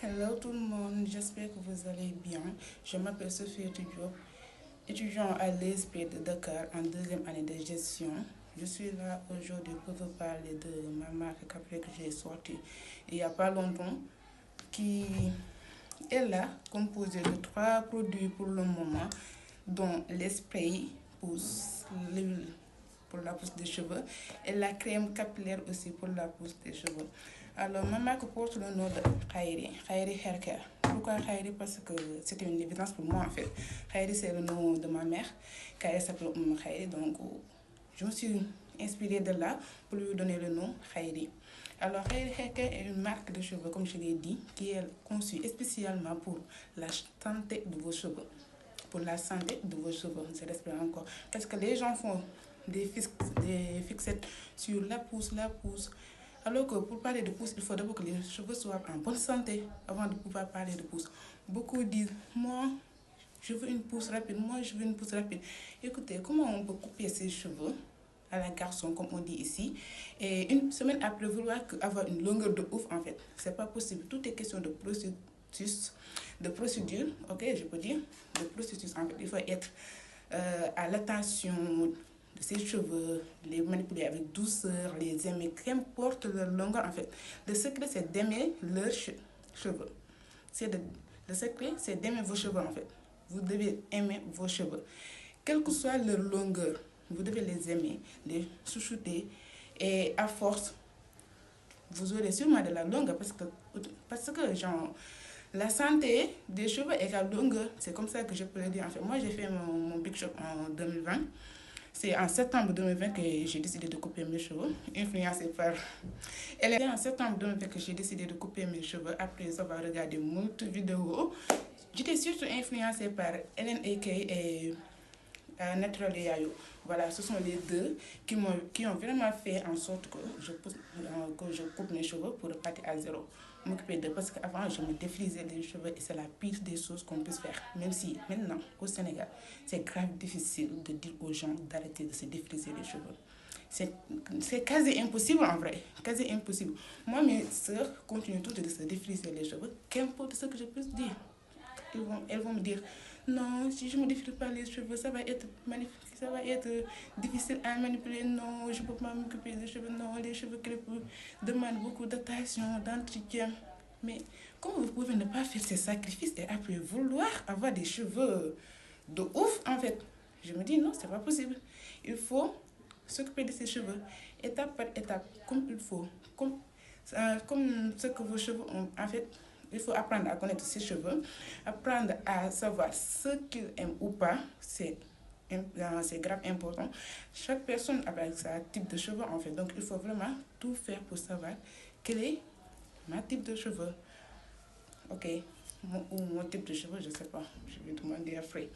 Hello tout le monde, j'espère que vous allez bien. Je m'appelle Sophie Diop, étudiant à l'ESP de Dakar en deuxième année de gestion. Je suis là aujourd'hui pour vous parler de ma marque capillaire que j'ai sortie il n'y a pas longtemps, qui est là, composée de 3 produits pour le moment, dont l'esprit pousse, l'huile pour la pousse des cheveux et la crème capillaire aussi pour la pousse des cheveux. Alors, ma marque porte le nom de Khairi Hair Care. Pourquoi Khairi? Parce que c'était une évidence pour moi en fait. Khairi, c'est le nom de ma mère, car elle s'appelle Khairi, donc je me suis inspirée de là pour lui donner le nom Khairi. Alors, Khairi Hair Care est une marque de cheveux, comme je l'ai dit, qui est conçue spécialement pour la santé de vos cheveux. Pour la santé de vos cheveux, je respecte encore. Parce que les gens font des fixettes sur la pousse. Alors que pour parler de pousse, il faut d'abord que les cheveux soient en bonne santé avant de pouvoir parler de pousse. Beaucoup disent, moi, je veux une pousse rapide, Écoutez, comment on peut couper ses cheveux à la garçon, comme on dit ici, et une semaine après vouloir avoir une longueur de ouf, en fait, c'est pas possible. Tout est question de procédure, ok, je peux dire, de processus, en fait. Il faut être à l'attention de ses cheveux, les manipuler avec douceur, les aimer, qu'importe leur longueur, en fait. Le secret, c'est d'aimer leurs cheveux. Le secret, c'est d'aimer vos cheveux, en fait. Vous devez aimer vos cheveux. Quelle que soit leur longueur, vous devez les aimer, les chouchouter, et à force, vous aurez sûrement de la longueur parce que genre, la santé des cheveux égale longueur. C'est comme ça que je peux le dire. En fait, moi, j'ai fait mon Big Shop en 2020. C'est en septembre 2020 que j'ai décidé de couper mes cheveux, influencée par... C'est en septembre 2020 que j'ai décidé de couper mes cheveux après avoir regardé beaucoup de vidéos. J'étais surtout influencée par Ellen AK et Natural Yayo. Voilà, ce sont les deux qui ont vraiment fait en sorte que je coupe mes cheveux pour repartir à zéro. M'occuper de, parce qu'avant je me défrisais les cheveux et c'est la pire des choses qu'on puisse faire. Même si maintenant au Sénégal c'est grave difficile de dire aux gens d'arrêter de se défriser les cheveux. C'est quasi impossible en vrai, quasi impossible. Moi, mes soeurs continuent toutes de se défriser les cheveux, qu'importe ce que je puisse dire. Elles vont me dire, non, si je ne me défile pas les cheveux, ça va être magnifique, ça va être difficile à manipuler. Non, je ne peux pas m'occuper des cheveux. Non, les cheveux crépus demandent beaucoup d'attention, d'entretien. Mais comment vous pouvez ne pas faire ces sacrifices et après vouloir avoir des cheveux de ouf, en fait? Je me dis, non, c'est pas possible. Il faut s'occuper de ses cheveux, étape par étape, comme il faut. Comme ce que vos cheveux ont, en fait. Il faut apprendre à connaître ses cheveux, apprendre à savoir ce qu'ils aiment ou pas. C'est grave important. Chaque personne a sa type de cheveux, en fait. Donc, il faut vraiment tout faire pour savoir quel est ma type de cheveux. Ok, mon type de cheveux, je ne sais pas. Je vais demander après.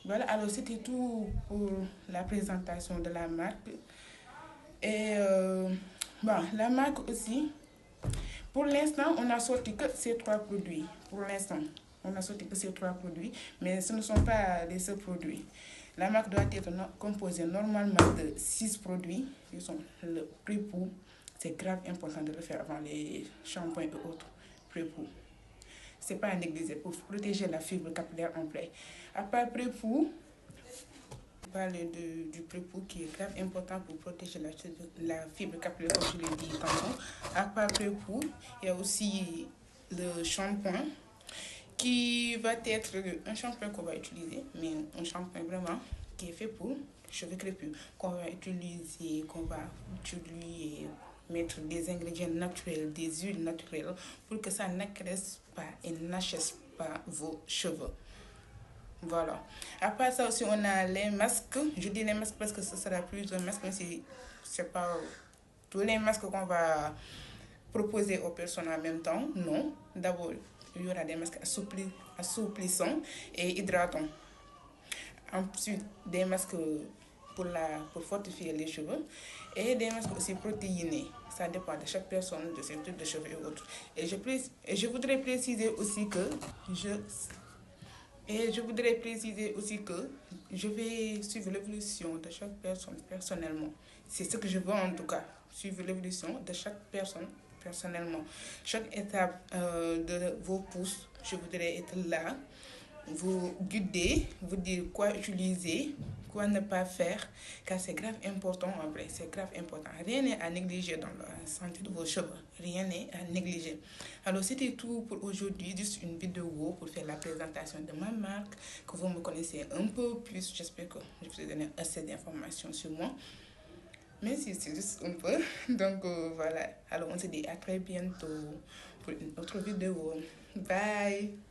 Voilà, alors c'était tout pour la présentation de la marque. Et la marque aussi. Pour l'instant, on n'a sorti que ces 3 produits. Pour l'instant, on n'a sorti que ces 3 produits, mais ce ne sont pas les seuls produits. La marque doit être composée normalement de 6 produits. Ils sont le pré-pou. C'est grave important de le faire avant les shampoings et autres pré-pou. Ce n'est pas à négliger pour protéger la fibre capillaire en play. À part pré-pou, parler du pré-pou qui est grave important pour protéger la fibre capillaire, comme je l'ai dit tantôt. À part pré-pou, il y a aussi le shampoing qui va être un shampoing qu'on va utiliser, mais un shampoing vraiment qui est fait pour cheveux crépus, qu'on va utiliser, mettre des ingrédients naturels, des huiles naturelles pour que ça n'agresse pas et n'achète pas vos cheveux. Voilà. À part ça aussi, on a les masques. Je dis les masques parce que ce sera plus un masque, mais c'est pas tous les masques qu'on va proposer aux personnes en même temps. Non. D'abord, il y aura des masques assouplissants et hydratants. Ensuite, des masques pour fortifier les cheveux et des masques aussi protéinés. Ça dépend de chaque personne, de ses types de cheveux et autres. Et je voudrais préciser aussi que je vais suivre l'évolution de chaque personne personnellement. C'est ce que je veux en tout cas, suivre l'évolution de chaque personne personnellement. Chaque étape de vos pouces, je voudrais être là, vous guider, vous dire quoi utiliser, quoi ne pas faire, car c'est grave important en vrai, c'est grave important. Rien n'est à négliger dans la santé de vos cheveux, rien n'est à négliger. Alors c'était tout pour aujourd'hui, juste une vidéo pour faire la présentation de ma marque, que vous me connaissez un peu plus, j'espère que je vous ai donné assez d'informations sur moi. Mais si, c'est juste un peu. Donc voilà, alors on se dit à très bientôt pour une autre vidéo. Bye!